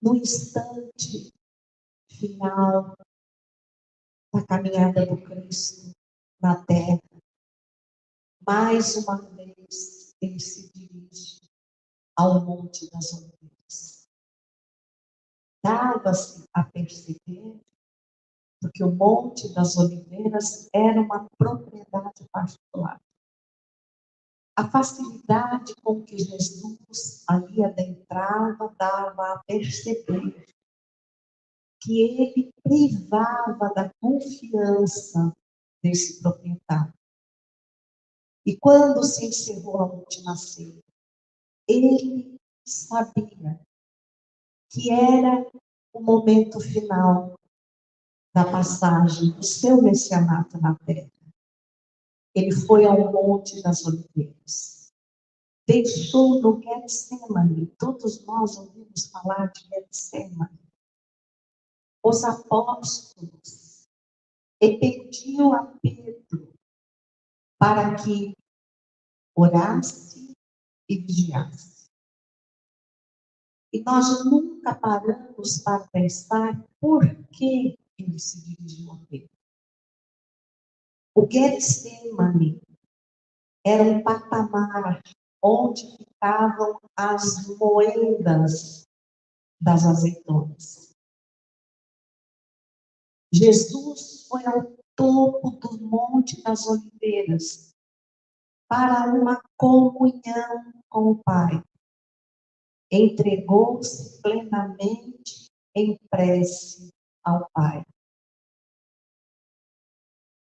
no instante final da caminhada do Cristo na terra, mais uma vez ele se dirige ao Monte das Oliveiras. Dava-se a perceber, porque o Monte das Oliveiras era uma propriedade particular. A facilidade com que Jesus ali adentrava dava a perceber que ele privava da confiança desse proprietário. E quando se encerrou a última ceia, ele sabia que era o momento final da passagem do seu messianato na terra. Ele foi ao Monte das Oliveiras. Deixou no Getsemane, todos nós ouvimos falar de Getsemane, os apóstolos, e pediu a Pedro para que orasse e vigiasse. E nós nunca paramos para pensar por que ele se dirigiu a Pedro. O Getsemane era um patamar onde ficavam as moedas das azeitonas. Jesus foi ao topo do Monte das Oliveiras para uma comunhão com o Pai. Entregou-se plenamente em prece ao Pai.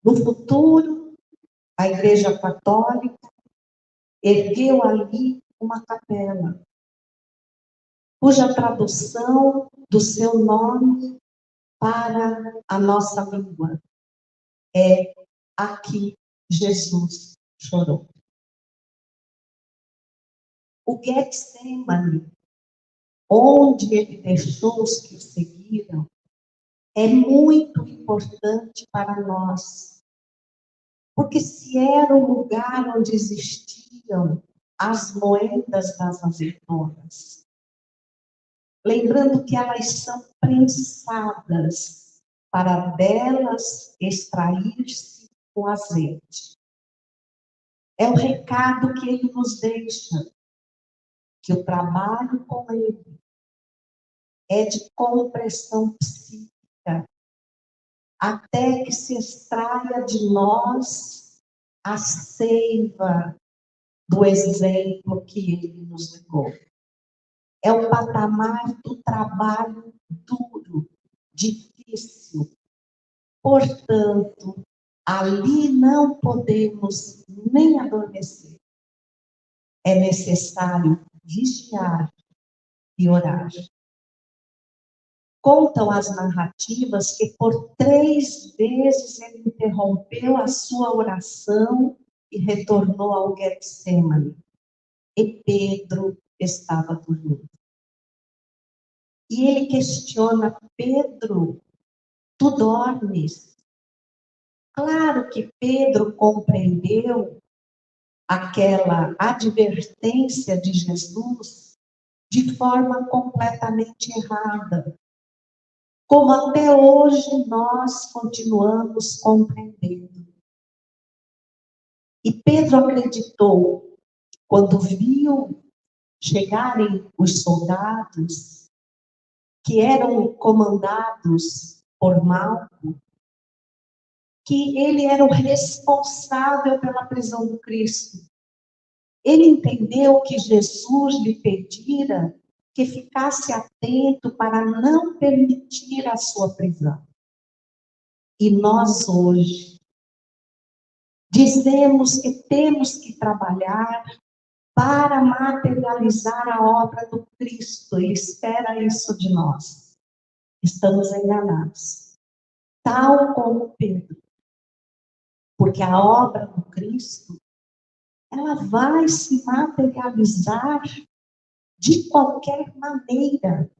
No futuro, a Igreja Católica ergueu ali uma capela, cuja tradução do seu nome para a nossa língua é Aqui Jesus chorou. O Getsemane, onde ele deixou os que o seguiram, é muito importante para nós. Porque se era o lugar onde existiam as moedas das azeitonas, lembrando que elas são prensadas para delas extrair-se o azeite. É o recado que ele nos deixa, que o trabalho com ele é de compressão psíquica, até que se extraia de nós a seiva do exemplo que ele nos legou. É o patamar do trabalho duro, difícil. Portanto, ali não podemos nem adormecer. É necessário vigiar e orar. Contam as narrativas que por 3 vezes ele interrompeu a sua oração e retornou ao Getsemane. E Pedro estava dormindo. E ele questiona: Pedro, tu dormes? Claro que Pedro compreendeu aquela advertência de Jesus de forma completamente errada, como até hoje nós continuamos compreendendo. E Pedro acreditou, quando viu chegarem os soldados, que eram comandados por Malco, que ele era o responsável pela prisão do Cristo. Ele entendeu que Jesus lhe pedira que ficasse atento para não permitir a sua prisão. E nós hoje dizemos que temos que trabalhar para materializar a obra do Cristo. Ele espera isso de nós. Estamos enganados. Tal como Pedro. Porque a obra do Cristo, ela vai se materializar de qualquer maneira.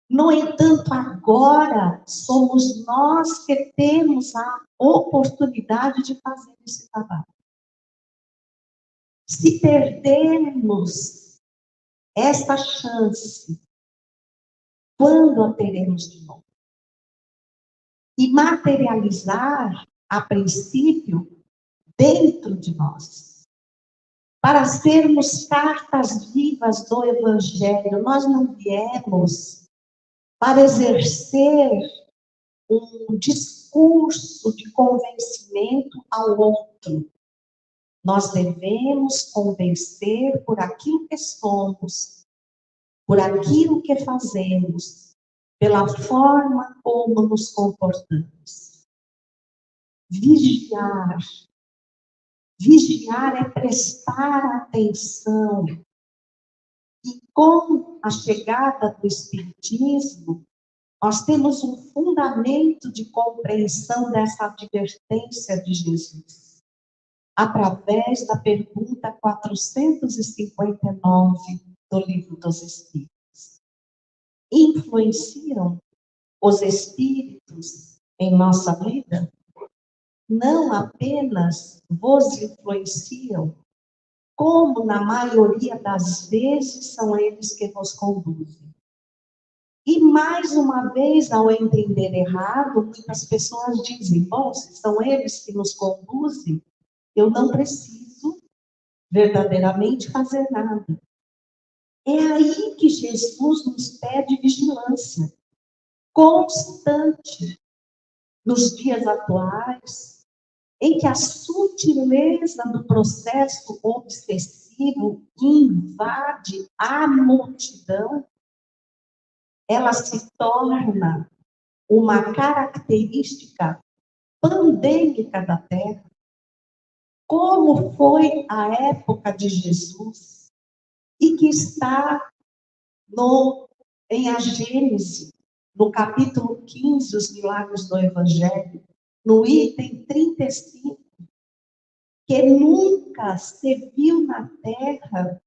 No entanto, agora somos nós que temos a oportunidade de fazer esse trabalho. Se perdermos esta chance, quando a teremos de novo? E materializar, a princípio, dentro de nós. Para sermos cartas vivas do Evangelho, nós não viemos para exercer um discurso de convencimento ao outro. Nós devemos convencer por aquilo que somos, por aquilo que fazemos, pela forma como nos comportamos. Vigiar. Vigiar é prestar atenção. E com a chegada do Espiritismo, nós temos um fundamento de compreensão dessa advertência de Jesus, através da pergunta 459 do Livro dos Espíritos. Influenciam os espíritos em nossa vida? Não apenas vos influenciam, como na maioria das vezes são eles que vos conduzem. E mais uma vez, ao entender errado, muitas pessoas dizem, bom, se são eles que nos conduzem, eu não preciso verdadeiramente fazer nada. É aí que Jesus nos pede vigilância constante nos dias atuais, em que a sutileza do processo obsessivo invade a multidão, ela se torna uma característica pandêmica da Terra. Como foi a época de Jesus, e que está em a Gênese, no capítulo 15, os milagres do Evangelho, no item 35, que nunca se viu na Terra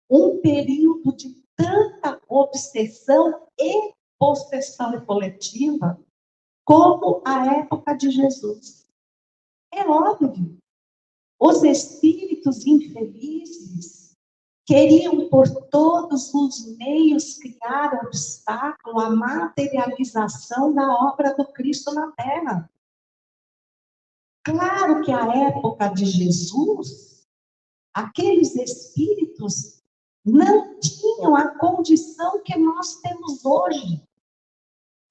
um período de tanta obsessão e possessão coletiva como a época de Jesus. É óbvio, os espíritos infelizes queriam por todos os meios criar obstáculo à materialização da obra do Cristo na Terra. Claro que a época de Jesus, aqueles espíritos não tinham a condição que nós temos hoje.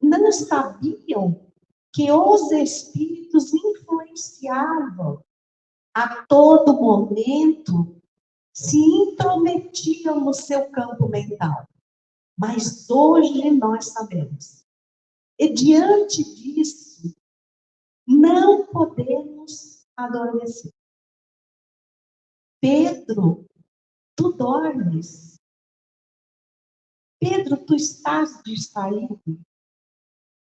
Não sabiam que os espíritos influenciavam a todo momento, se intrometiam no seu campo mental. Mas hoje nós sabemos. E diante disso, não podemos adormecer. Pedro, tu dormes. Pedro, tu estás distraído.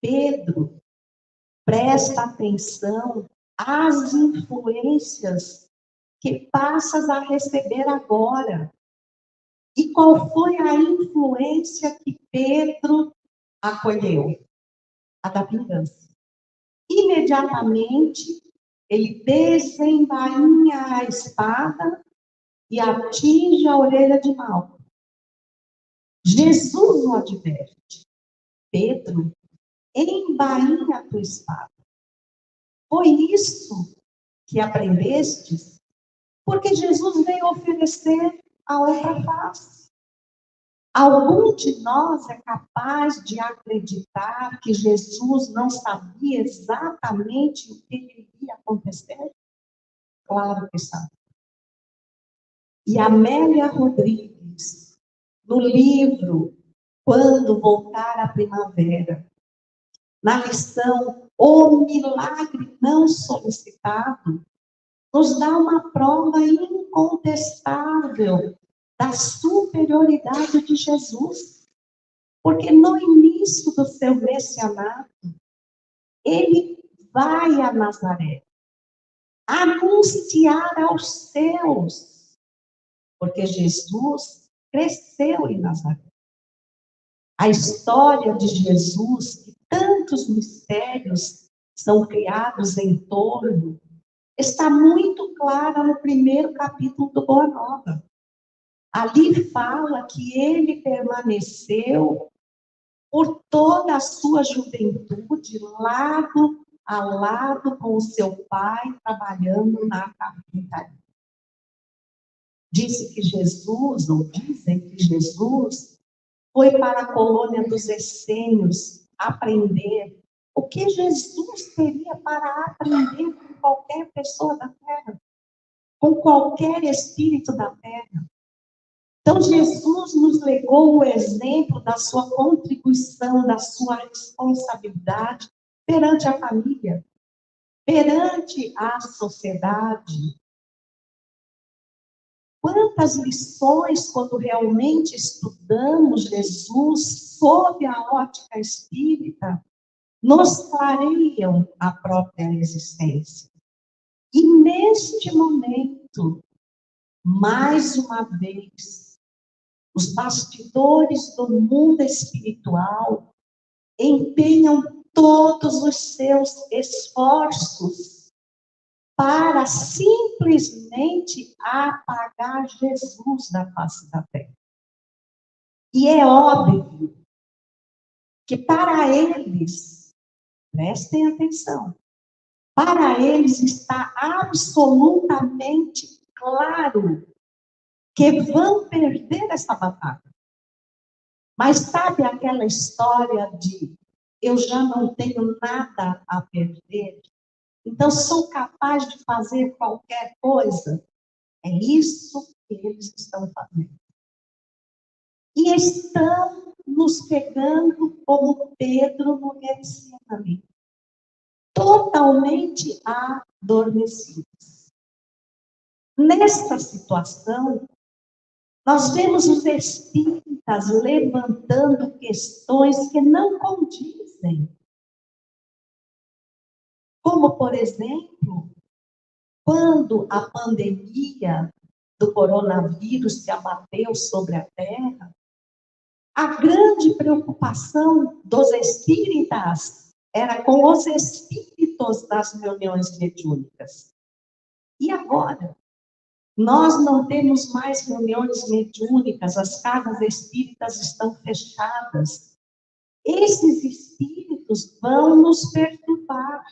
Pedro, presta atenção às influências que passas a receber agora. E qual foi a influência que Pedro acolheu? A da vingança. Imediatamente, ele desembainha a espada e atinge a orelha de Malco. Jesus o adverte. Pedro, embainha a tua espada. Foi isso que aprendestes? Porque Jesus veio oferecer a outra face. Algum de nós é capaz de acreditar que Jesus não sabia exatamente o que iria acontecer? Claro que sabe. E Amélia Rodrigues, no livro Quando Voltar à Primavera, na lição O Milagre Não Solicitado, nos dá uma prova incontestável da superioridade de Jesus. Porque no início do seu messianato, ele vai a Nazaré anunciar aos seus, porque Jesus cresceu em Nazaré. A história de Jesus, que tantos mistérios são criados em torno, está muito clara no primeiro capítulo do Boa Nova. Ali fala que ele permaneceu por toda a sua juventude, lado a lado com o seu pai, trabalhando na carpintaria. Dizem que Jesus foi para a colônia dos essênios aprender o que Jesus teria para aprender com qualquer pessoa da terra, com qualquer espírito da terra. Então, Jesus nos legou o exemplo da sua contribuição, da sua responsabilidade perante a família, perante a sociedade. Quantas lições, quando realmente estudamos Jesus sob a ótica espírita, nos clareiam a própria existência. E neste momento, mais uma vez, os bastidores do mundo espiritual empenham todos os seus esforços para simplesmente apagar Jesus da face da terra. E é óbvio que para eles, prestem atenção, para eles está absolutamente claro que vão perder essa batalha. Mas sabe aquela história de eu já não tenho nada a perder, então sou capaz de fazer qualquer coisa? É isso que eles estão fazendo. E estão nos pegando como Pedro no Getsemane, totalmente adormecidos. Nesta situação, nós vemos os espíritas levantando questões que não condizem. Como, por exemplo, quando a pandemia do coronavírus se abateu sobre a Terra, a grande preocupação dos espíritas era com os espíritos das reuniões mediúnicas. E agora? Nós não temos mais reuniões mediúnicas, as casas espíritas estão fechadas. Esses espíritos vão nos perturbar.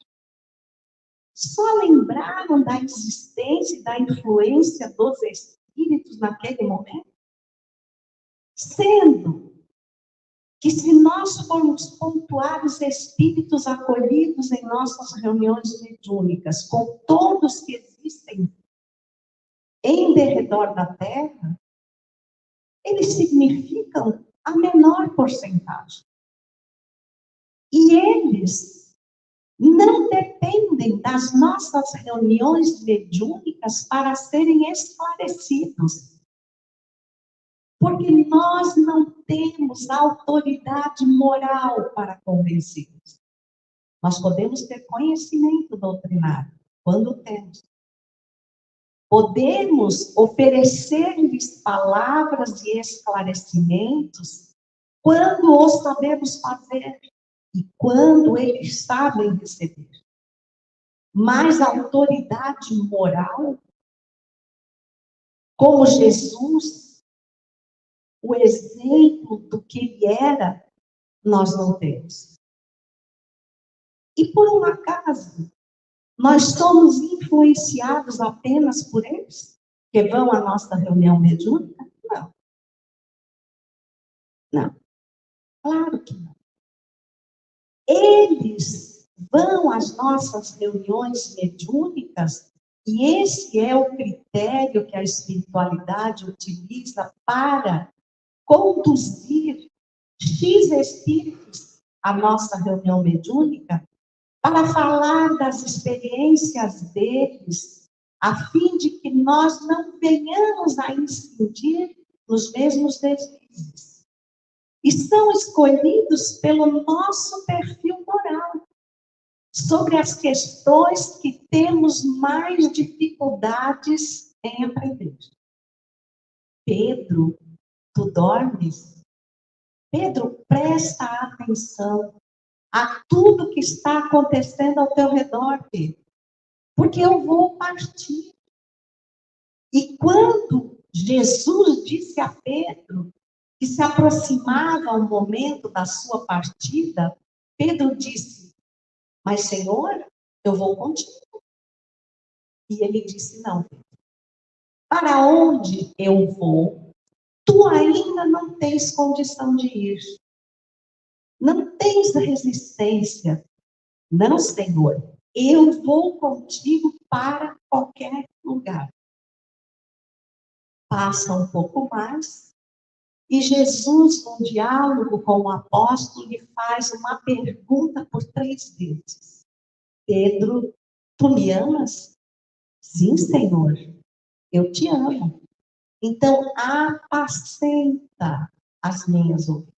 Só lembraram da existência e da influência dos espíritos naquele momento? Sendo que se nós formos pontuar os espíritos acolhidos em nossas reuniões mediúnicas, com todos que existem em derredor da Terra, eles significam a menor porcentagem. E eles não dependem das nossas reuniões mediúnicas para serem esclarecidos. Porque nós não temos autoridade moral para convencê-los. Nós podemos ter conhecimento doutrinário, quando temos. Podemos oferecer-lhes palavras e esclarecimentos quando os sabemos fazer e quando eles sabem receber. Mas a autoridade moral, como Jesus, o exemplo do que ele era, nós não temos. E por um acaso, nós somos influenciados apenas por eles? Que vão à nossa reunião mediúnica? Não. Não. Claro que não. Eles vão às nossas reuniões mediúnicas e esse é o critério que a espiritualidade utiliza para conduzir X espíritos à nossa reunião mediúnica, para falar das experiências deles, a fim de que nós não venhamos a incidir nos mesmos deslizes. E são escolhidos pelo nosso perfil moral, sobre as questões que temos mais dificuldades em aprender. Pedro, tu dormes? Pedro, presta atenção a tudo que está acontecendo ao teu redor, Pedro. Porque eu vou partir. E quando Jesus disse a Pedro que se aproximava o momento da sua partida. Pedro disse: mas Senhor, eu vou contigo. E ele disse: não, para onde eu vou, tu ainda não tens condição de ir. Não tens resistência. Não, Senhor, eu vou contigo para qualquer lugar. Passa um pouco mais, e Jesus, num diálogo com o apóstolo, lhe faz uma pergunta por 3 vezes. Pedro, tu me amas? Sim, Senhor, eu te amo. Então, apacenta as minhas ovelhas.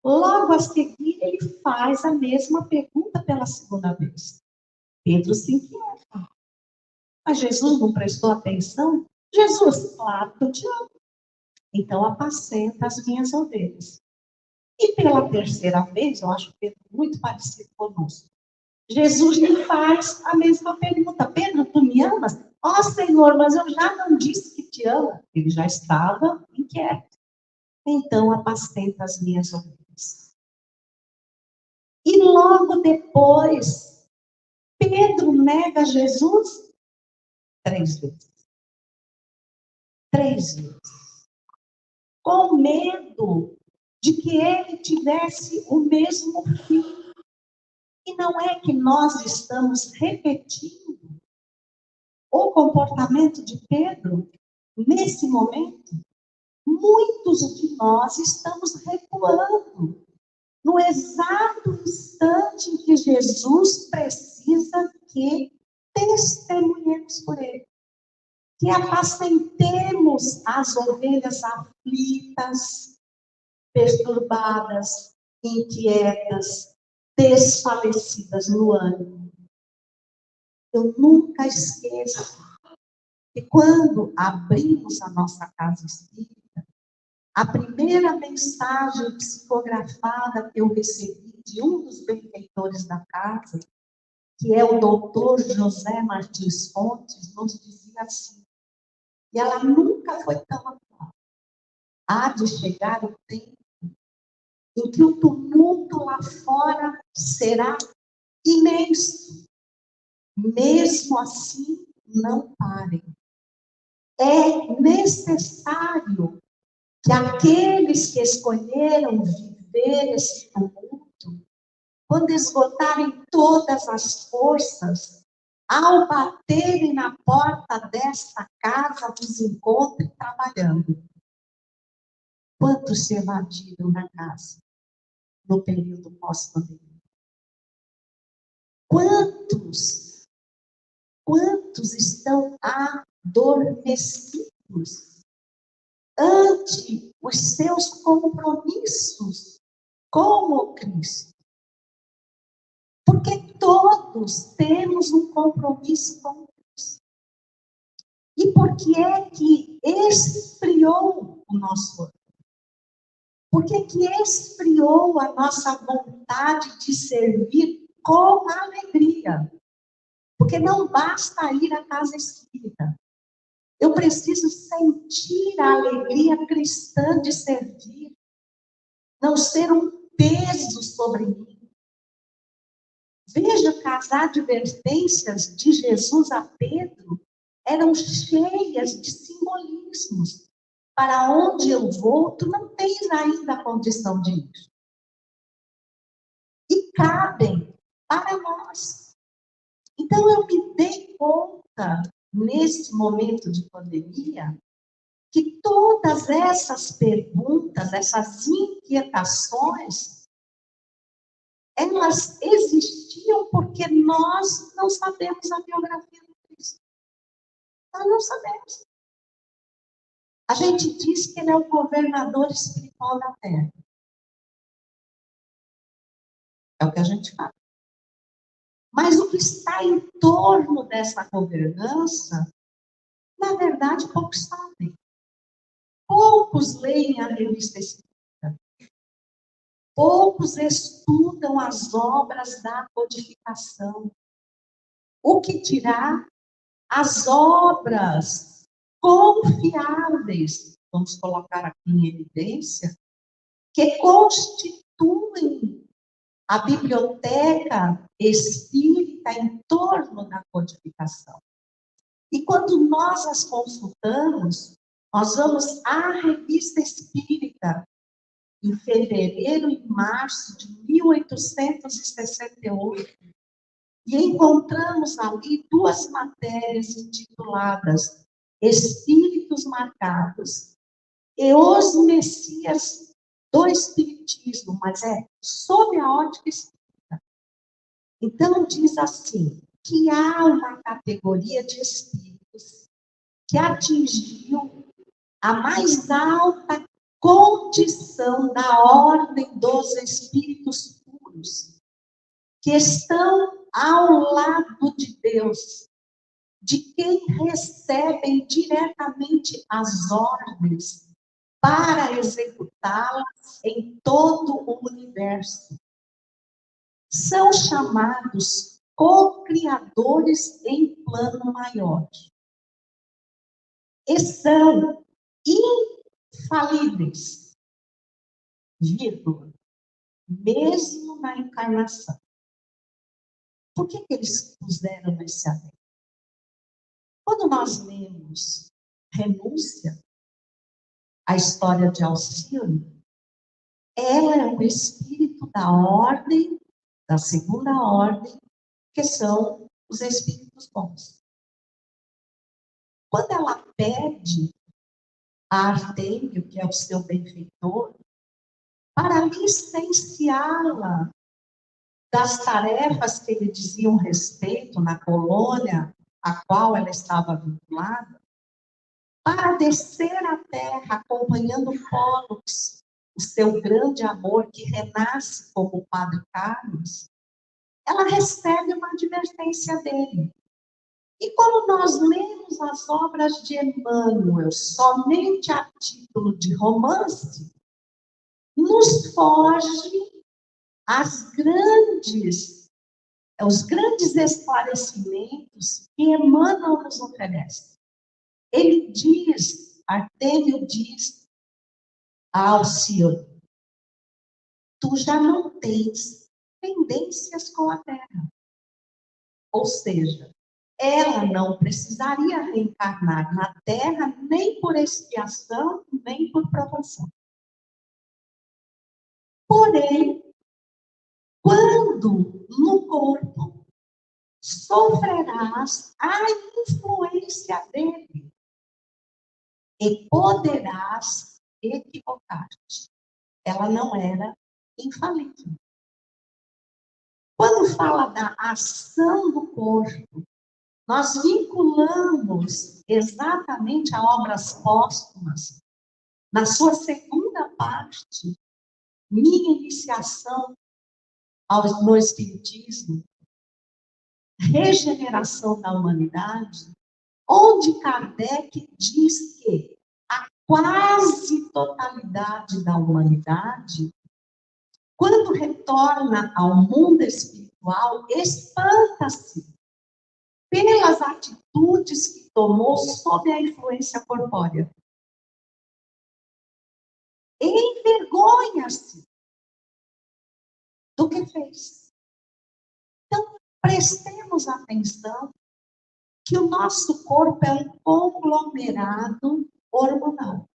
Logo a seguir, ele faz a mesma pergunta pela 2ª vez. Pedro se inquieta. Mas Jesus não prestou atenção? Jesus, claro que eu te amo. Então, apacenta as minhas ovelhas. E pela 3ª vez, eu acho Pedro muito parecido conosco. Jesus lhe faz a mesma pergunta. Pedro, tu me amas? Ó Senhor, mas eu já não disse que te amo. Ele já estava inquieto. Então, apacenta as minhas ovelhas. E logo depois, Pedro nega Jesus 3 vezes. 3 vezes. Com medo de que ele tivesse o mesmo fim. E não é que nós estamos repetindo o comportamento de Pedro nesse momento? Muitos de nós estamos recuando no exato instante em que Jesus precisa que testemunhemos por ele, que apacentemos as ovelhas aflitas, perturbadas, inquietas, desfalecidas no ânimo. Eu nunca esqueço que quando abrimos a nossa casa espírita, a primeira mensagem psicografada que eu recebi de um dos benfeitores da casa, que é o doutor José Martins Fontes, nos dizia assim, e ela nunca foi tão atual: há de chegar o tempo em que o tumulto lá fora será imenso. Mesmo assim, não parem. É necessário que aqueles que escolheram viver esse tumulto, quando esgotarem todas as forças, ao baterem na porta desta casa, vos encontrem trabalhando. Quantos se evadiram na casa no período pós-pandemia? Quantos estão adormecidos ante os seus compromissos com o Cristo? Porque todos temos um compromisso com Cristo. E por que é que esfriou o nosso ânimo? Por que que esfriou a nossa vontade de servir com alegria? Porque não basta ir à casa espírita. Eu preciso sentir a alegria cristã de servir, não ser um peso sobre mim. Veja que as advertências de Jesus a Pedro eram cheias de simbolismos. Para onde eu vou, tu não tens ainda a condição de ir. E cabem para nós. Então eu me dei conta, nesse momento de pandemia, que todas essas perguntas, essas inquietações, elas existiam porque nós não sabemos a biografia do Cristo. Nós não sabemos. A gente diz que ele é o governador espiritual da Terra. É o que a gente fala. Mas o que está em torno dessa governança, na verdade, poucos sabem. Poucos leem a revista espírita. Poucos estudam as obras da codificação. O que dirá as obras confiáveis, vamos colocar aqui em evidência, que constituem a biblioteca espírita em torno da codificação. E quando nós as consultamos, nós vamos à Revista Espírita, em fevereiro e março de 1868, e encontramos ali duas matérias intituladas Espíritos Marcados e os Messias do Espiritismo, mas é sob a ótica espírita. Então, diz assim, que há uma categoria de espíritos que atingiu a mais alta condição da ordem dos espíritos puros, que estão ao lado de Deus, de quem recebem diretamente as ordens para executá-las em todo o universo. São chamados co-criadores em plano maior. E são infalíveis, vírgula, mesmo na encarnação. Por que eles puseram esse adendo? Quando nós lemos Renúncia, a história de Alcione, ela é um espírito da ordem, da segunda ordem, que são os espíritos bons. Quando ela pede a Artêmio, que é o seu benfeitor, para licenciá-la das tarefas que lhe diziam respeito na colônia a qual ela estava vinculada, para descer à terra acompanhando Pólux, o seu grande amor que renasce como o Padre Carlos, ela recebe uma advertência dele. E quando nós lemos as obras de Emmanuel somente a título de romance, nos foge os grandes esclarecimentos que Emmanuel nos oferece. Ele diz, Artêmio diz a Alcione, tu já não tens pendências com a terra. Ou seja, ela não precisaria reencarnar na terra nem por expiação, nem por provação. Porém, quando no corpo sofrerás a influência dele e poderás equivocar-te. Ela não era infalível. Quando fala da ação do corpo, nós vinculamos exatamente a obras póstumas, na sua segunda parte, minha iniciação no Espiritismo, regeneração da humanidade, onde Kardec diz que a quase totalidade da humanidade, quando retorna ao mundo espiritual, espanta-se pelas atitudes que tomou sob a influência corpórea. Envergonha-se do que fez. Então, prestemos atenção que o nosso corpo é um conglomerado hormonal.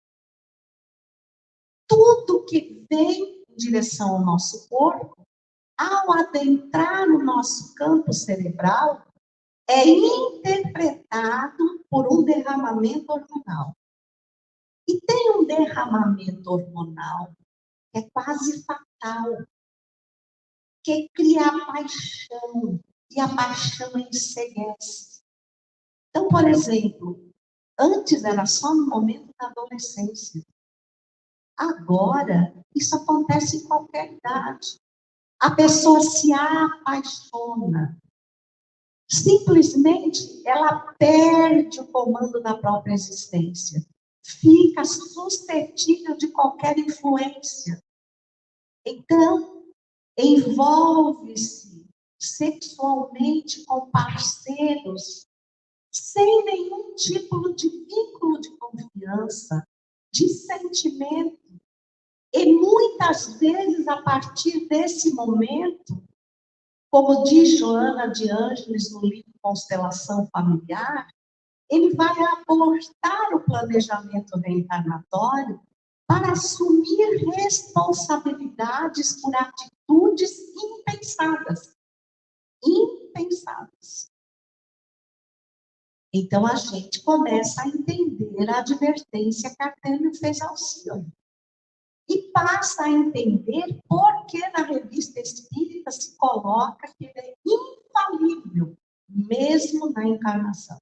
Tudo que vem em direção ao nosso corpo, ao adentrar no nosso campo cerebral, é interpretado por um derramamento hormonal. E tem um derramamento hormonal que é quase fatal, que cria a paixão, e a paixão enceguece. Então, por exemplo, antes era só no momento da adolescência. Agora, isso acontece em qualquer idade. A pessoa se apaixona. Simplesmente, ela perde o comando da própria existência. Fica suscetível de qualquer influência. Então, envolve-se sexualmente com parceiros sem nenhum tipo de vínculo de confiança, de sentimento. E muitas vezes, a partir desse momento, como diz Joana de Ângeles no livro Constelação Familiar, ele vai abortar o planejamento reencarnatório para assumir responsabilidades por atitudes impensadas. Impensadas. Então, a gente começa a entender a advertência que Artêmio fez ao Alcíone. E passa a entender por que na Revista Espírita se coloca que ele é infalível, mesmo na encarnação.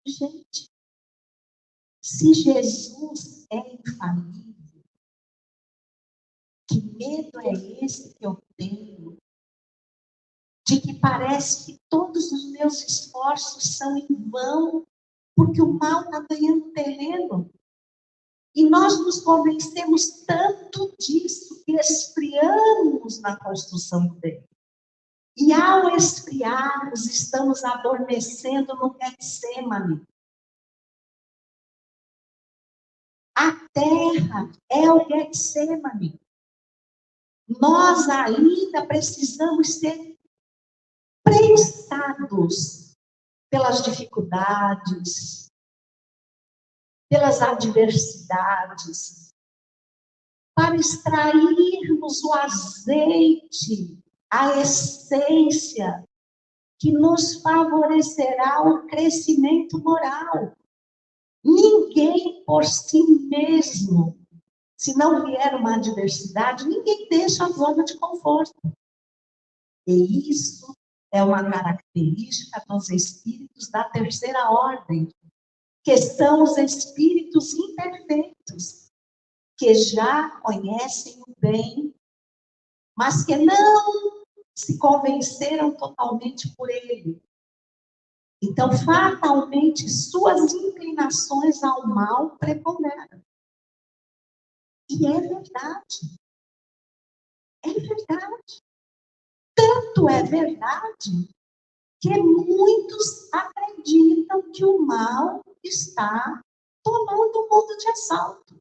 Gente, se Jesus é infalível, que medo é esse que eu tenho? De que parece que todos os meus esforços são em vão, porque o mal está ganhando terreno. E nós nos convencemos tanto disso que esfriamos na construção do bem. E ao esfriarmos, estamos adormecendo no Getsêmani. A terra é o Getsêmani. Nós ainda precisamos ser prensados pelas dificuldades, pelas adversidades, para extrairmos o azeite, a essência que nos favorecerá o crescimento moral. Ninguém por si mesmo, se não vier uma adversidade, ninguém deixa a zona de conforto. E isso é uma característica dos espíritos da terceira ordem, que são os espíritos imperfeitos, que já conhecem o bem, mas que não se convenceram totalmente por ele. Então, fatalmente, suas inclinações ao mal preponderam. E é verdade. É verdade. Tanto é verdade que muitos acreditam que o mal está tomando o mundo de assalto.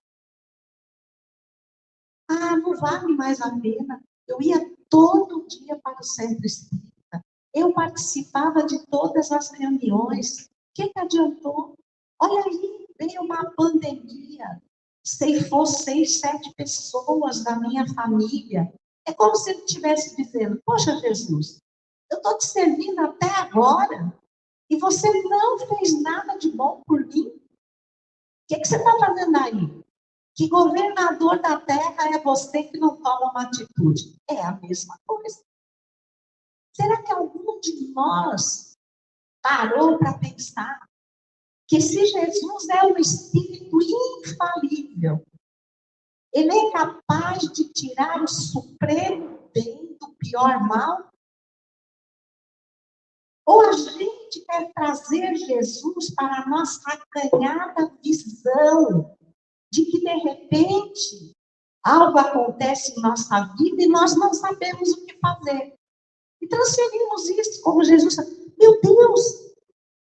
Ah, não vale mais a pena. Eu ia todo dia para o centro espírita. Eu participava de todas as reuniões. O que adiantou? Olha aí, veio uma pandemia. Ceifou 6, 7 pessoas da minha família. É como se ele estivesse dizendo, poxa, Jesus, eu estou te servindo até agora e você não fez nada de bom por mim. O que você está fazendo aí? Que governador da terra é você que não toma uma atitude? É a mesma coisa. Será que algum de nós parou para pensar que se Jesus é um espírito infalível, ele é capaz de tirar o supremo bem do pior mal? Ou a gente quer trazer Jesus para a nossa acanhada visão de que, de repente, algo acontece em nossa vida e nós não sabemos o que fazer. E transferimos isso, como Jesus disse, meu Deus,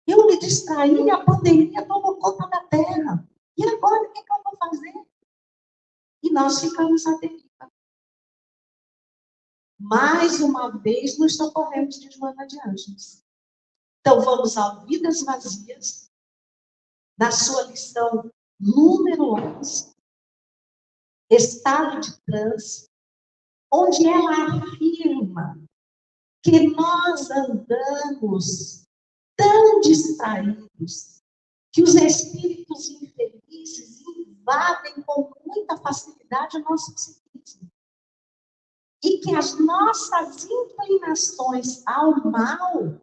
eu me distraí, a pandemia tomou conta da terra. E agora, o que eu vou fazer? E nós ficamos à deriva. Mais uma vez, nos socorremos de Joana de Ângeles. Então, vamos ao Vidas Vazias, na sua lição número 11, Estado de Transe, onde ela afirma que nós andamos tão distraídos que os espíritos infelizes invadem com muita facilidade o nosso psiquismo. E que as nossas inclinações ao mal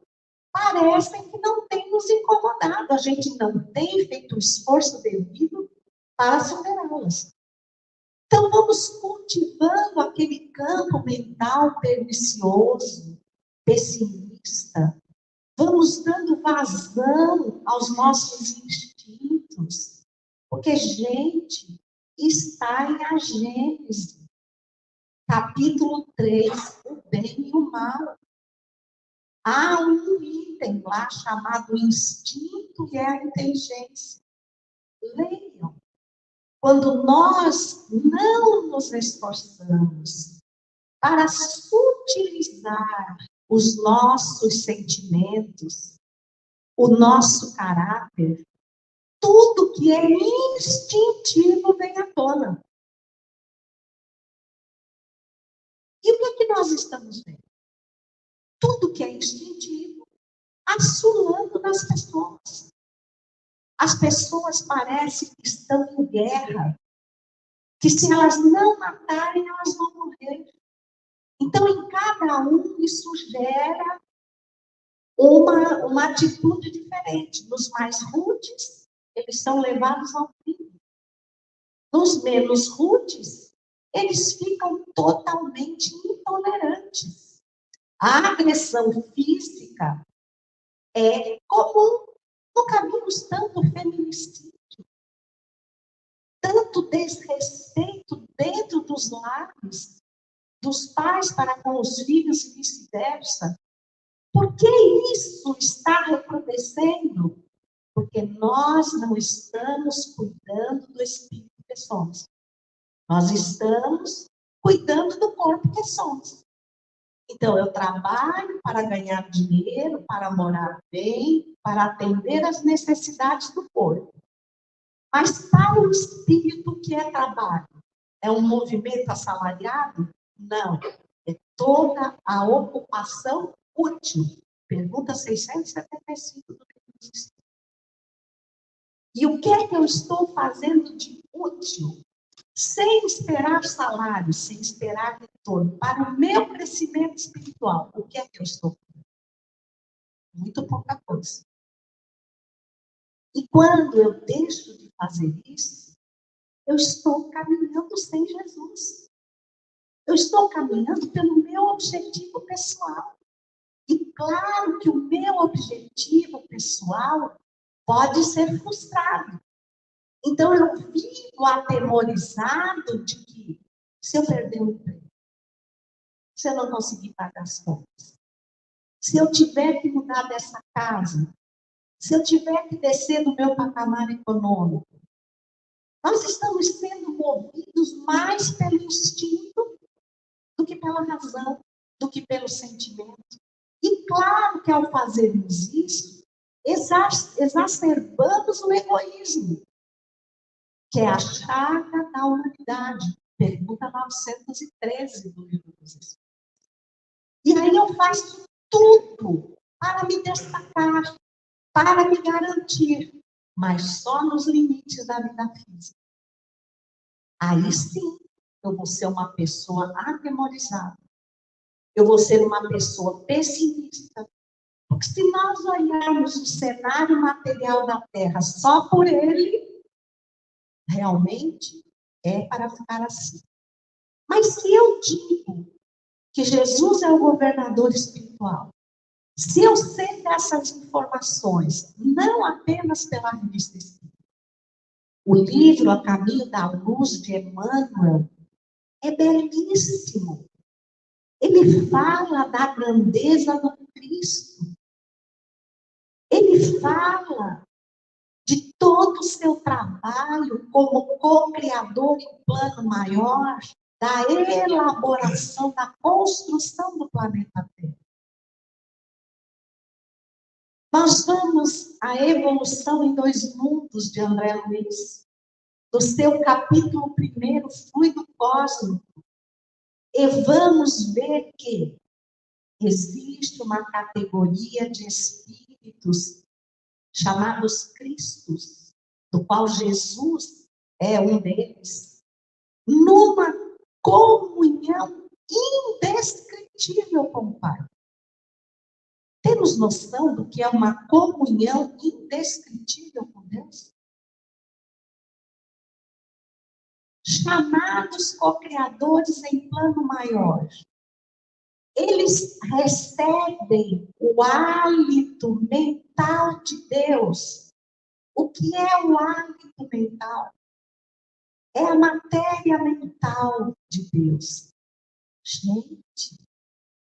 parecem que não têm nos incomodado. A gente não tem feito o esforço devido para superá-las. Então, vamos cultivando aquele campo mental pernicioso, pessimista. Vamos dando vazão aos nossos instintos. Porque, gente, está em a Gênese, capítulo 3, o bem e o mal. Há um item lá chamado instinto e a inteligência. Leiam. Quando nós não nos esforçamos para sutilizar os nossos sentimentos, o nosso caráter, tudo que é instintivo vem à tona. E o que é que nós estamos vendo? Tudo que é instintivo, assolando nas pessoas. As pessoas parecem que estão em guerra, que se elas não matarem, elas vão morrer. Então, em cada um, isso gera uma atitude diferente. Nos mais rudes, eles são levados ao crime. Nos menos rudes, eles ficam totalmente intolerantes. A agressão física é comum. Nunca vimos tanto feminicídio, tanto desrespeito dentro dos lares, dos pais para com os filhos e vice-versa. Por que isso está recrudescendo? Porque nós não estamos cuidando do espírito que somos. Nós estamos cuidando do corpo que somos. Então, eu trabalho para ganhar dinheiro, para morar bem, para atender às necessidades do corpo. Mas para o espírito, que é trabalho? É um movimento assalariado? Não. É toda a ocupação útil. Pergunta 675 do livro dos Espíritos. E o que é que eu estou fazendo de útil? Sem esperar salário, sem esperar retorno, para o meu crescimento espiritual, o que é que eu estou fazendo? Muito pouca coisa. E quando eu deixo de fazer isso, eu estou caminhando sem Jesus. Eu estou caminhando pelo meu objetivo pessoal. E claro que o meu objetivo pessoal pode ser frustrado. Então, eu vivo atemorizado de que, se eu perder o emprego, se eu não conseguir pagar as contas, se eu tiver que mudar dessa casa, se eu tiver que descer do meu patamar econômico, nós estamos sendo movidos mais pelo instinto do que pela razão, do que pelo sentimento. E claro que ao fazermos isso, exacerbamos o egoísmo, que é a chaga da humanidade. Pergunta 913 do livro dos Espíritos. E aí eu faço tudo para me destacar, para me garantir, mas só nos limites da vida física. Aí sim, eu vou ser uma pessoa atemorizada. Eu vou ser uma pessoa pessimista. Porque se nós olharmos o cenário material da Terra só por ele, realmente é para ficar assim. Mas se eu digo que Jesus é o governador espiritual, se eu sei dessas informações, não apenas pela revista espírita, o livro A Caminho da Luz, de Emmanuel, é belíssimo. Ele fala da grandeza do Cristo. Ele fala de todo o seu trabalho como co-criador em plano maior, da elaboração, da construção do planeta Terra. Nós vamos à Evolução em Dois Mundos, de André Luiz, do seu capítulo 1, Fluido Cósmico, e vamos ver que existe uma categoria de espíritos chamados Cristos, do qual Jesus é um deles, numa comunhão indescritível com o Pai. Temos noção do que é uma comunhão indescritível com Deus? Chamados co-criadores em plano maior. Eles recebem o hálito mental de Deus. O que é o hálito mental? É a matéria mental de Deus. Gente,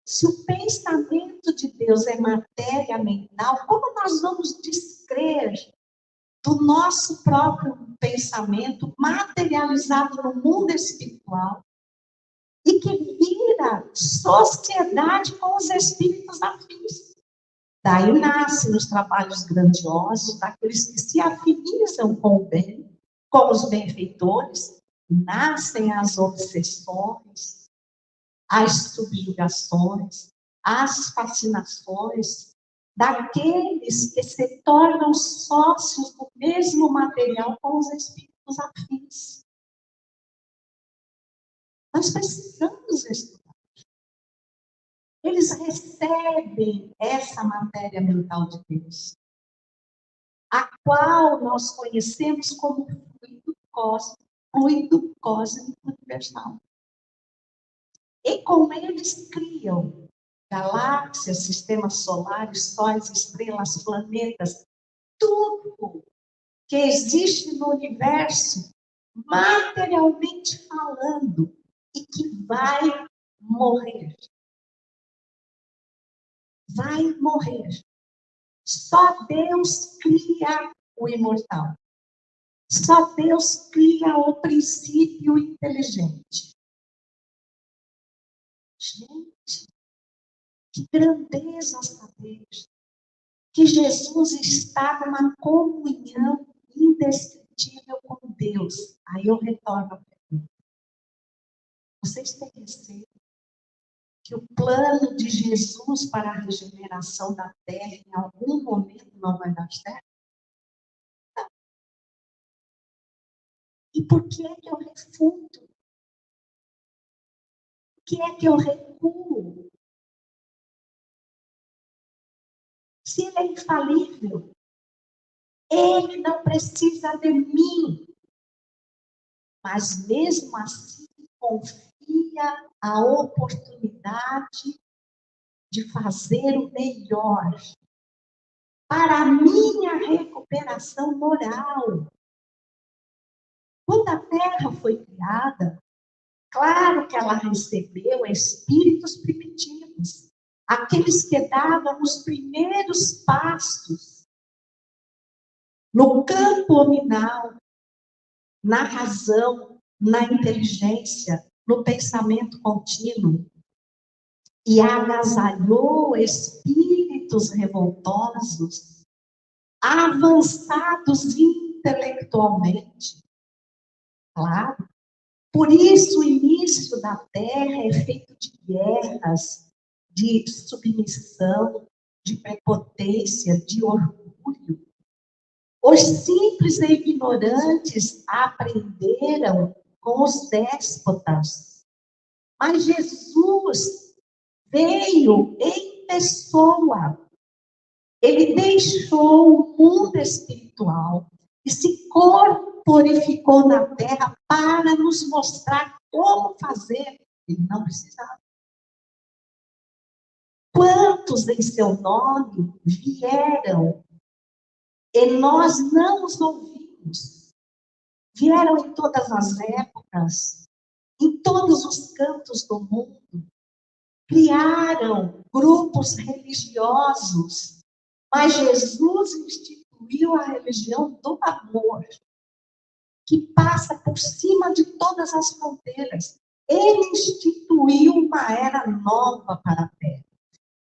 Se o pensamento de Deus é matéria mental, como nós vamos descrer do nosso próprio pensamento materializado no mundo espiritual e que vira sociedade com os espíritos afins? Daí nascem os trabalhos grandiosos daqueles que se afinizam com o bem, com os benfeitores, nascem as obsessões, as subjugações, as fascinações daqueles que se tornam sócios do mesmo material com os espíritos afins. Nós precisamos estudar. Eles recebem essa matéria mental de Deus, a qual nós conhecemos como fluido cósmico universal. E com eles criam galáxias, sistemas solares, sóis, estrelas, planetas, tudo que existe no universo, materialmente falando, e que vai morrer. Vai morrer. Só Deus cria o imortal. Só Deus cria o princípio inteligente. Gente, que grandeza saber que Jesus está numa comunhão indescritível com Deus. Aí eu retorno à pergunta. Vocês têm receio que o plano de Jesus para a regeneração da Terra em algum momento não vai dar certo? Não. E por que é que eu refuto? Por que é que eu recuo? Se ele é infalível, ele não precisa de mim. Mas mesmo assim, confia a oportunidade de fazer o melhor para a minha recuperação moral. Quando a Terra foi criada, claro que ela recebeu espíritos primitivos, aqueles que davam os primeiros passos no campo nominal, na razão, na inteligência, no pensamento contínuo, e agasalhou espíritos revoltosos, avançados intelectualmente. Claro. Por isso, o início da Terra é feito de guerras, de submissão, de prepotência, de orgulho. Os simples e ignorantes aprenderam com os déspotas. Mas Jesus veio em pessoa. Ele deixou o mundo espiritual e se corporificou na Terra para nos mostrar como fazer. Ele não precisava. Quantos em seu nome vieram e nós não os ouvimos? Vieram em todas as épocas, em todos os cantos do mundo. Criaram grupos religiosos, mas Jesus instituiu a religião do amor, que passa por cima de todas as fronteiras. Ele instituiu uma era nova para a Terra.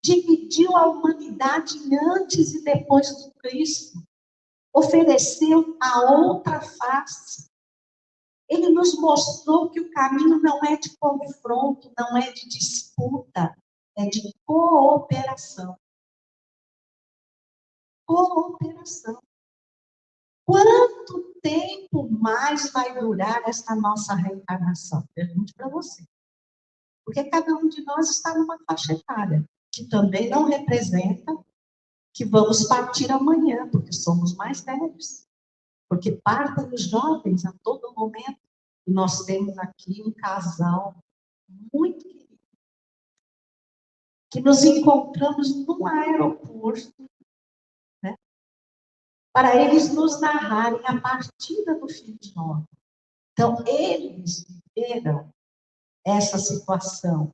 Dividiu a humanidade antes e depois do Cristo. Ofereceu a outra face. Ele nos mostrou que o caminho não é de confronto, não é de disputa, é de cooperação. Cooperação. Quanto tempo mais vai durar essa nossa reencarnação? Pergunte para você. Porque cada um de nós está numa faixa etária, que também não representa que vamos partir amanhã, porque somos mais velhos. Porque partem os jovens a todo momento. E nós temos aqui um casal muito querido, que nos encontramos num aeroporto, né, para eles nos narrarem a partida do filho de Noé. Então, eles viveram essa situação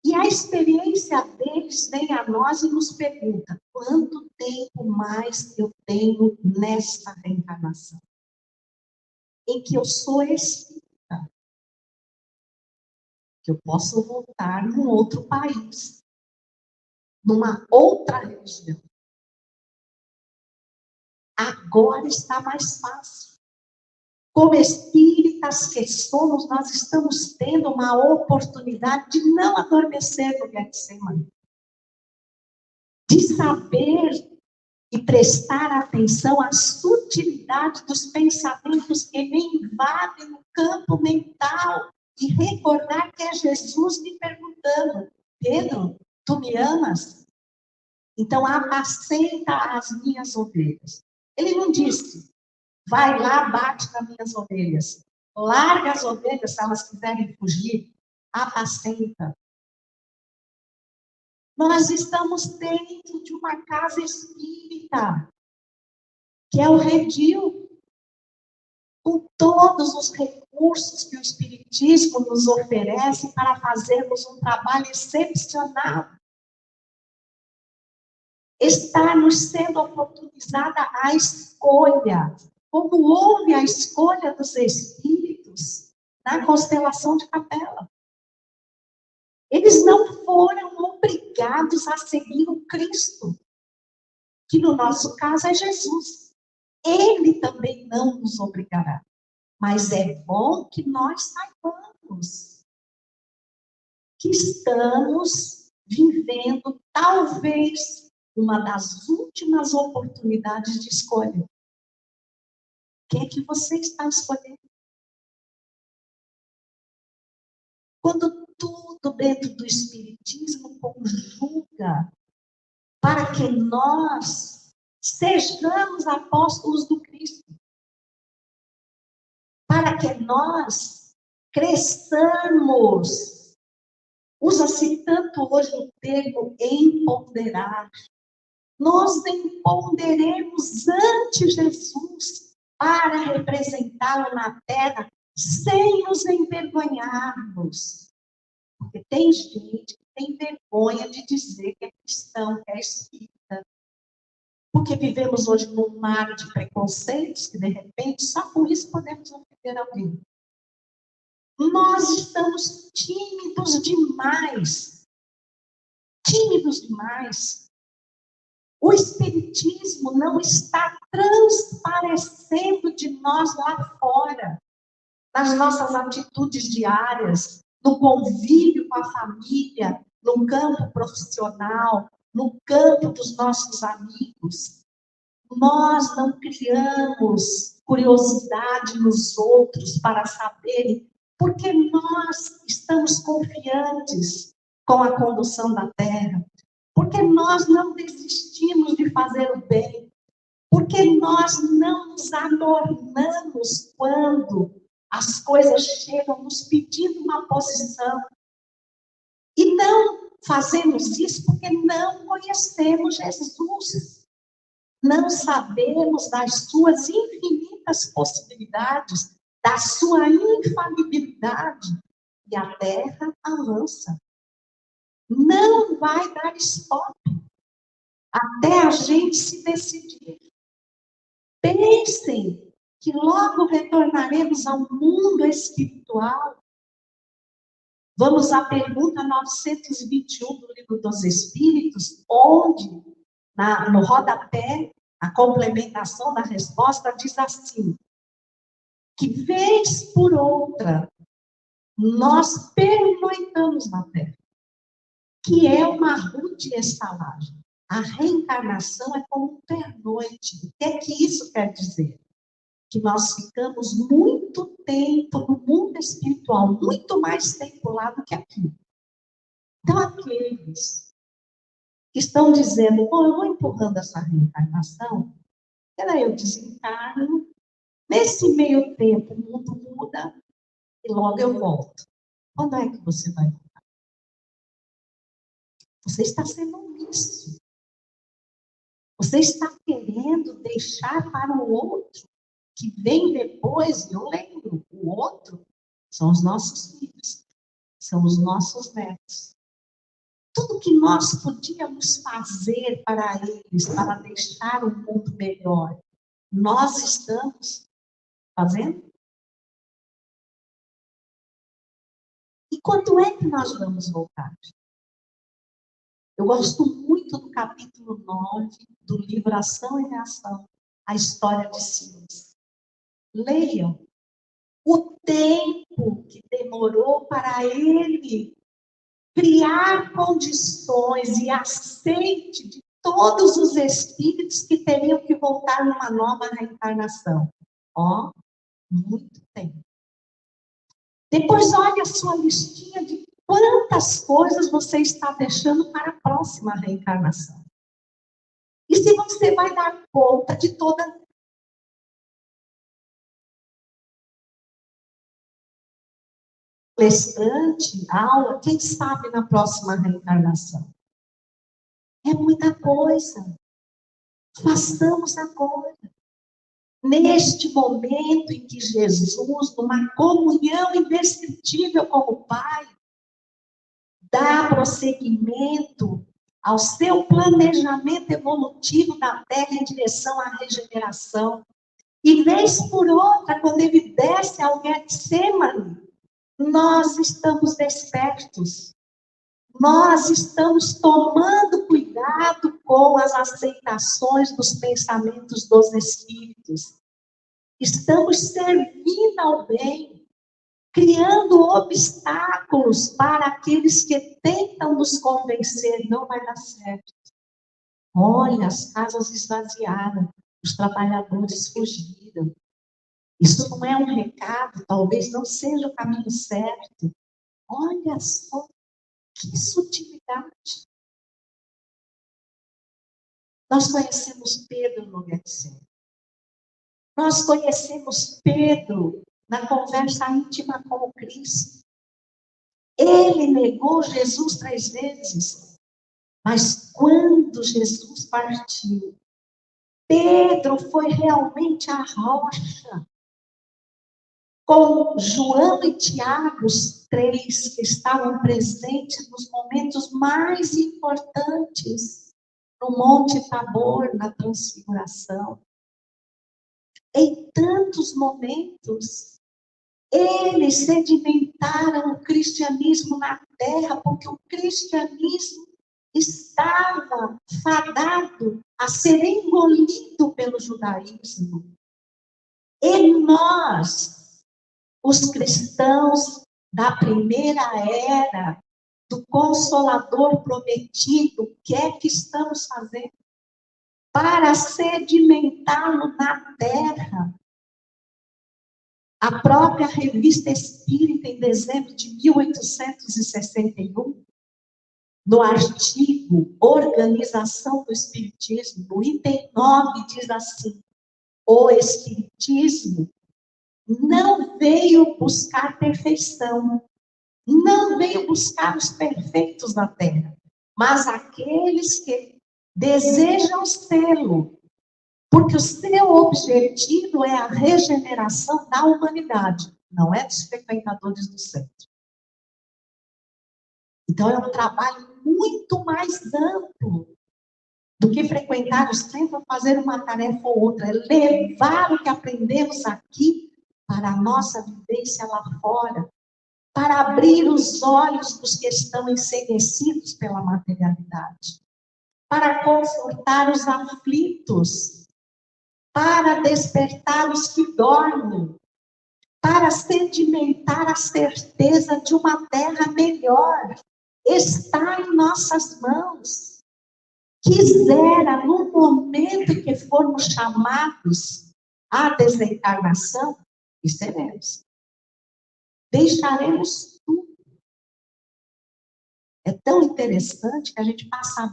E a experiência deles vem a nós e nos pergunta: quanto tempo mais eu tenho nesta reencarnação? Em que eu sou espírita, que eu posso voltar num outro país, numa outra religião. Agora está mais fácil. Como espíritas que somos, nós estamos tendo uma oportunidade de não adormecer no Getsemane, de saber e prestar atenção à sutilidade dos pensamentos que me invadem no campo mental e recordar que é Jesus me perguntando: Pedro, tu me amas? Então apacenta as minhas ovelhas. Ele não disse: vai lá, bate nas minhas ovelhas. Larga as ovelhas se elas quiserem fugir. Apacenta. Nós estamos dentro de uma casa espírita, que é o redil, com todos os recursos que o Espiritismo nos oferece para fazermos um trabalho excepcional. Está nos sendo oportunizada a escolha, como houve a escolha dos espíritos na constelação de Capela. Eles não foram obrigados a seguir o Cristo, que no nosso caso é Jesus. Ele também não nos obrigará. Mas é bom que nós saibamos que estamos vivendo, talvez, uma das últimas oportunidades de escolha. O que é que você está escolhendo? Quando tudo dentro do Espiritismo conjuga para que nós sejamos apóstolos do Cristo, para que nós cresçamos. Usa-se tanto hoje o termo empoderar. Nós empoderemos ante Jesus para representá-lo na terra sem nos envergonharmos. Porque tem gente que tem vergonha de dizer que é cristão, que é espírita. Porque vivemos hoje num mar de preconceitos que, de repente, só com isso podemos ofender alguém. Nós estamos tímidos demais. Tímidos demais. O Espiritismo não está transparecendo de nós lá fora, nas nossas atitudes diárias, no convívio com a família, no campo profissional, no campo dos nossos amigos. Nós não criamos curiosidade nos outros para saberem, porque nós estamos confiantes com a condução da Terra, porque nós não desistimos de fazer o bem, porque nós não nos adornamos quando as coisas chegam nos pedindo uma posição. E não fazemos isso porque não conhecemos Jesus. Não sabemos das suas infinitas possibilidades, da sua infalibilidade. E a Terra avança. Não vai dar stop até a gente se decidir. Pensem que logo retornaremos ao mundo espiritual. Vamos à pergunta 921 do Livro dos Espíritos, onde, no rodapé, a complementação da resposta diz assim: que vez por outra, nós pernoitamos na Terra, que é uma rude estalagem. A reencarnação é como um pernoite. O que é que isso quer dizer? Que nós ficamos muito tempo no mundo espiritual, muito mais tempo lá do que aqui. Então, aqueles que estão dizendo: bom, eu vou empurrando essa reencarnação, daí eu desencarno, nesse meio tempo o mundo muda e logo eu volto. Quando é que você vai voltar? Você está sendo omisso. Você está querendo deixar para o outro que vem depois. Eu lembro, o outro são os nossos filhos, são os nossos netos. Tudo que nós podíamos fazer para eles, para deixar o mundo melhor, nós estamos fazendo? E quando é que nós vamos voltar? Eu gosto muito do capítulo 9 do livro Ação e Reação, a história de Silas. Leiam o tempo que demorou para ele criar condições e aceite de todos os espíritos que teriam que voltar numa nova reencarnação. Ó, muito tempo. Depois olha a sua listinha de quantas coisas você está deixando para a próxima reencarnação. E se você vai dar conta de toda palestrante, aula, quem sabe na próxima reencarnação? É muita coisa. Façamos agora. Neste momento em que Jesus, numa comunhão indescritível com o Pai, dá prosseguimento ao seu planejamento evolutivo da Terra em direção à regeneração. E vez por outra, quando ele desce ao Getsemane, nós estamos despertos. Nós estamos tomando cuidado com as aceitações dos pensamentos dos espíritos. Estamos servindo ao bem, criando obstáculos para aqueles que tentam nos convencer, não vai dar certo. Olha, as casas esvaziaram, os trabalhadores fugiram. Isso não é um recado, talvez não seja o caminho certo. Olha só, que sutilidade. Nós conhecemos Pedro no Getsemane. Nós conhecemos Pedro na conversa íntima com o Cristo. Ele negou Jesus 3 vezes. Mas quando Jesus partiu, Pedro foi realmente a rocha. Com João e Tiago, os 3 que estavam presentes nos momentos mais importantes, no Monte Tabor, na Transfiguração. Em tantos momentos, eles sedimentaram o cristianismo na terra, porque o cristianismo estava fadado a ser engolido pelo judaísmo. E nós, os cristãos da primeira era, do Consolador prometido, o que é que estamos fazendo? Para sedimentá-lo na terra. A própria Revista Espírita, em dezembro de 1861, no artigo Organização do Espiritismo, no item 9, diz assim: o Espiritismo não veio buscar perfeição, não veio buscar os perfeitos na Terra, mas aqueles que desejam sê-lo, porque o seu objetivo é a regeneração da humanidade, não é dos frequentadores do centro. Então, é um trabalho muito mais amplo do que frequentar o centro ou fazer uma tarefa ou outra. É levar o que aprendemos aqui para a nossa vivência lá fora, para abrir os olhos dos que estão enceguecidos pela materialidade, para confortar os aflitos, para despertar os que dormem, para sedimentar a certeza de uma terra melhor. Está em nossas mãos. Quisera, no momento em que formos chamados à desencarnação, e seremos, deixaremos tudo. É tão interessante que a gente passa a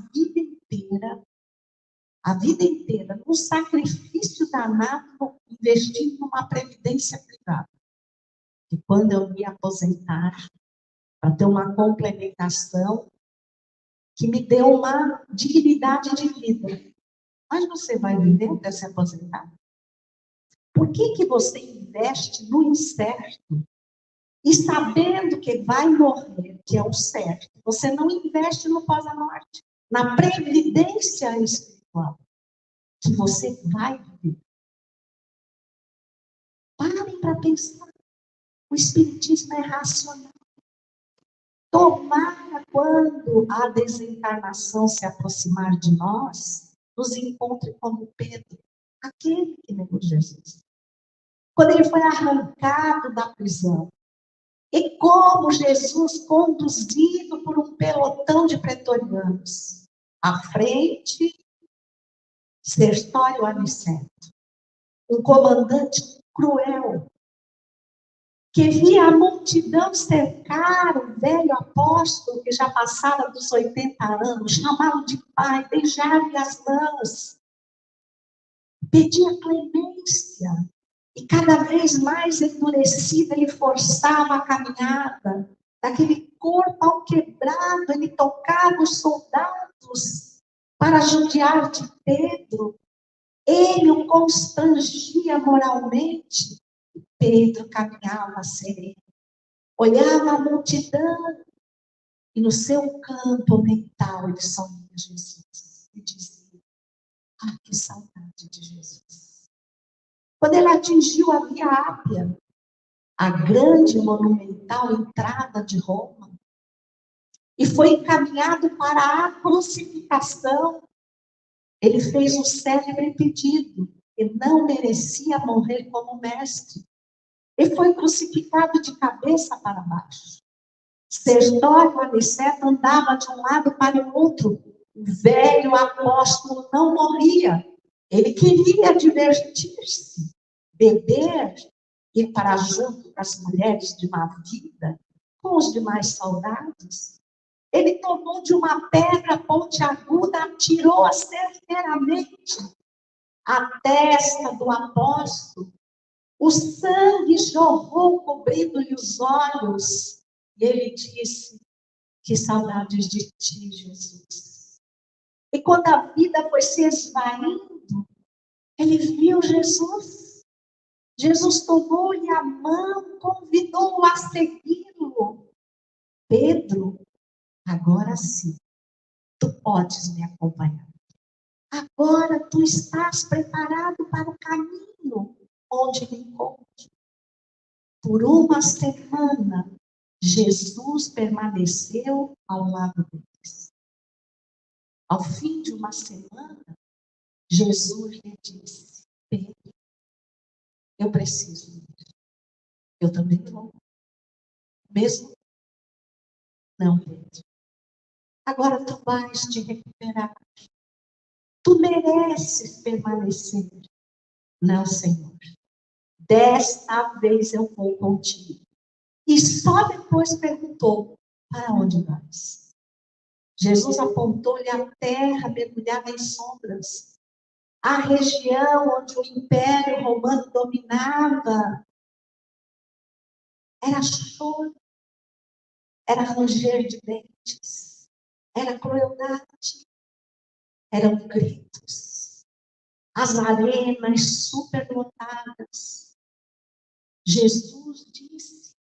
vida inteira, num sacrifício danado, investindo numa previdência privada. E quando eu me aposentar, para ter uma complementação que me dê uma dignidade de vida. Mas você vai viver até se aposentar? Por que você investe no incerto? e sabendo que vai morrer, que é o certo, você não investe no pós-morte, na previdência espiritual, que você vai viver. Parem para pensar. O Espiritismo é racional. Tomara, quando a desencarnação se aproximar de nós, nos encontre como Pedro, aquele que negou Jesus. Quando ele foi arrancado da prisão, e como Jesus, conduzido por um pelotão de pretorianos, à frente, Sertório Aniceto, um comandante cruel, que via a multidão cercar o velho apóstolo, que já passara dos 80 anos, chamá-lo de pai, beijar-lhe as mãos, pedia clemência, e cada vez mais endurecido, ele forçava a caminhada, daquele corpo ao quebrado, ele tocava os soldados para judiar de Pedro, ele o constrangia moralmente. Pedro caminhava sereno, olhava a multidão e no seu campo mental ele só via Jesus e dizia: ah, que saudade de Jesus. Quando ele atingiu a Via Ápia, a grande e monumental entrada de Roma, e foi encaminhado para a crucificação, ele fez um célebre pedido, que não merecia morrer como mestre. Ele foi crucificado de cabeça para baixo. Sertório Aniceto andava de um lado para o outro. O velho apóstolo não morria. Ele queria divertir-se, beber, ir para junto das mulheres de uma vida, com os demais soldados. Ele tomou de uma pedra pontiaguda, atirou certeiramente a testa do apóstolo. O sangue jorrou, cobrindo-lhe os olhos. E ele disse: que saudades de ti, Jesus. E quando a vida foi se esvaindo, ele viu Jesus. Jesus tomou-lhe a mão, convidou-o a segui-lo. Pedro, agora sim, tu podes me acompanhar. Agora tu estás preparado para o caminho onde me encontro. Por uma semana, Jesus permaneceu ao lado deles. Ao fim de uma semana, Jesus lhe disse: Pedro, eu preciso ir. Eu também vou. Mesmo? Não, Pedro. Agora tu vais te recuperar. Tu mereces permanecer. Não, Senhor. Desta vez eu vou contigo. E só depois perguntou: para onde vais? Jesus apontou-lhe a terra mergulhada em sombras, a região onde o Império Romano dominava. Era choro, era ranger de dentes, era crueldade, eram gritos, as arenas superlotadas. Jesus disse: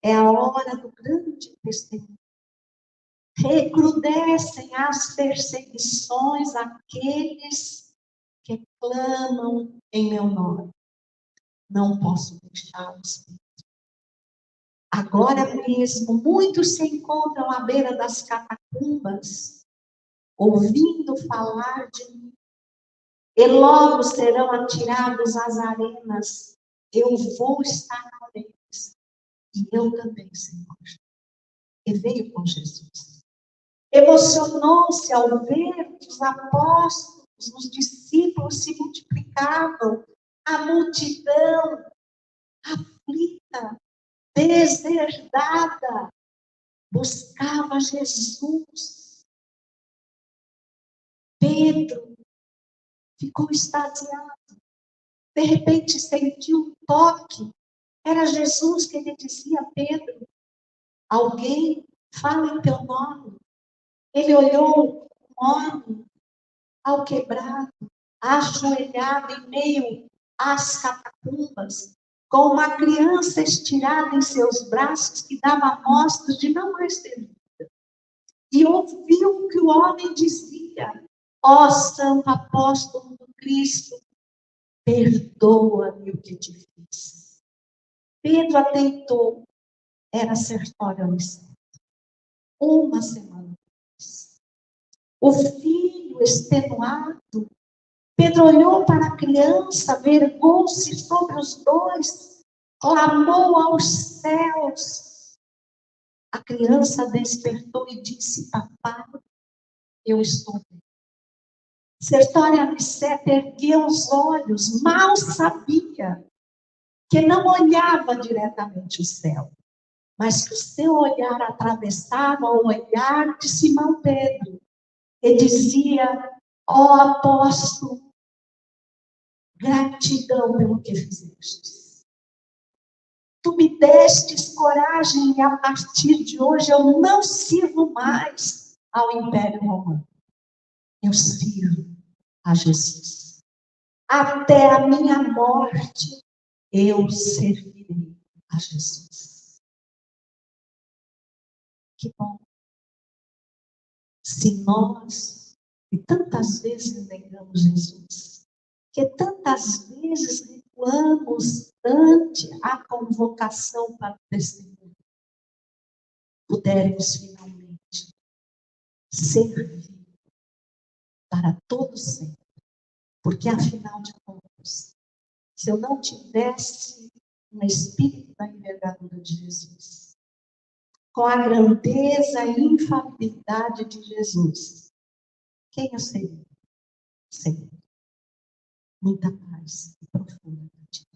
é a hora do grande testemunho. Recrudescem as perseguições àqueles que clamam em meu nome. Não posso deixá-los. Agora mesmo, muitos se encontram à beira das catacumbas, ouvindo falar de mim, e logo serão atirados às arenas. Eu vou estar com eles, e eu também, Senhor. E veio com Jesus. Emocionou-se ao ver que os apóstolos, os discípulos se multiplicavam, a multidão aflita, deserdada, buscava Jesus. Pedro ficou extasiado. De repente sentiu um toque. Era Jesus que lhe dizia: Pedro, alguém fala em teu nome. Ele olhou um homem ao quebrado, ajoelhado em meio às catacumbas, com uma criança estirada em seus braços que dava mostras de não mais ter vida. E ouviu que o homem dizia: ó Santo Apóstolo do Cristo, perdoa-me o que te fiz. Pedro ateitou, era sertório ao instante. Uma semana depois, o filho extenuado, Pedro olhou para a criança, vergou-se sobre os dois, clamou aos céus. A criança despertou e disse: papai, eu estou bem. Sertório Aniceto ergueu os olhos, mal sabia que não olhava diretamente o céu, mas que o seu olhar atravessava o olhar de Simão Pedro e dizia: ó apóstolo, gratidão pelo que fizestes. Tu me destes coragem e a partir de hoje eu não sirvo mais ao Império Romano. Eu sirvo a Jesus. Até a minha morte eu servirei a Jesus. Que bom. Se nós, e tantas vezes negamos Jesus, que tantas vezes recuamos ante a convocação para o testemunho, pudermos finalmente servir para todos sempre. Porque, afinal de contas, se eu não tivesse um espírito da envergadura de Jesus, com a grandeza e infalibilidade de Jesus, quem eu seria? Seria muita paz e profunda gratidão.